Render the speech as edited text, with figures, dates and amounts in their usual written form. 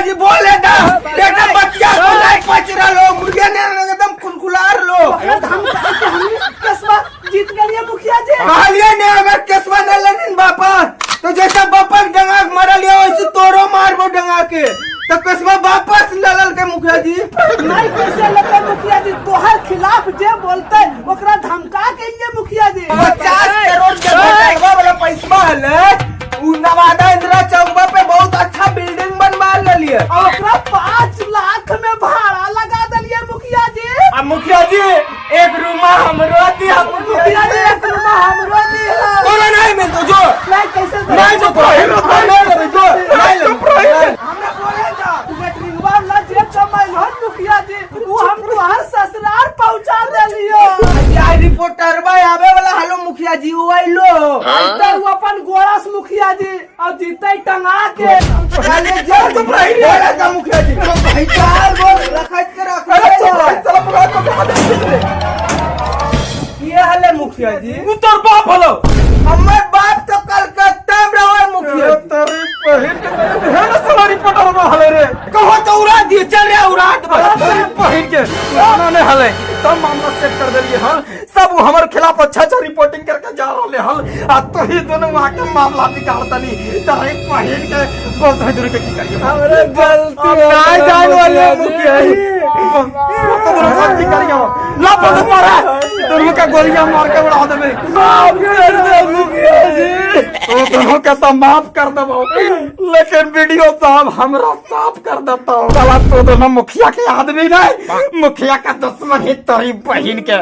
जी बोले ना बेटा बच्चा को नहीं पच रहा लो मुर्गे ने एकदम खुलखुलार लो केसवा जीत गए मुखिया जी। कहलिए ने अगर केसवा न लेनिन बापा तो जैसा बापा डंगा मारा लिया वैसे तोरो मारबो डंगा के तो केसवा वापस ललल के मुखिया जी। नहीं कैसे लगे मुखिया जी तोहर खिलाफ जे बोलते ओकरा धमका के लिए मुखिया जी 50 करोड़ के भटकवा वाला पैसा हले उ नवादा इंदिरा चौक पे बहुत अच्छा बिल्डिंग बनवा लिया ओकरा 5 लाख में भाड़ा लगा दिलिए मुखिया जी। अब मुखिया जी एक रूमा हमरो दिया मुखिया जी एक रूमा हमरो दिया तोरा नहीं मिल तो जो नहीं कैसे नहीं जो नहीं जो नहीं हमरा बोले जा लेटरिंगवा ला जे कमाई हो मुखिया जी वो हम तोहर ससुराल पहुंचा देलियो। यार रिपोर्टर भाई आवे वाला हेलो मुखिया जी वो आइलो आइते वो अपन गोरस मुखिया जी और जीते टंगा के अरे जब तुम रही बोला का मुखिया जी तो भाई चार बोल रखत के रख अरे चलो पूरा तो ये हले मुखिया जी तोर बाप हलो हमर बाप तो कलकत्ता में रहे मुखिया तेरी बहन के है ना साला रिपोर्टर में हले रे कहो तो उड़ा दिए चल रे उड़ा दे तेरी बहन के उन्होंने हले सब मामला सेट कर दिए हल सब वो हमारे खिलाफ अच्छा रिपोर्टिंग करके जा रहे हल आ तो ही दोनों वहां के मामला निकालतनी तेरी बहन के बहुत है दूर के की करिए अरे गलती नहीं जान वाले मुखिया तो दोनों साथ की करिए ला पड़ पड़ा दोनों का गोलियां मार के उड़ा देबे माफ कर दे मुखिया जी तो दोनों का तो माफ कर दबो लेकिन वीडियो साहब हमरा साफ कर देता हूँ तो दोनों मुखिया के आदमी नहीं मुखिया का दुश्मन ही तेरी बहन के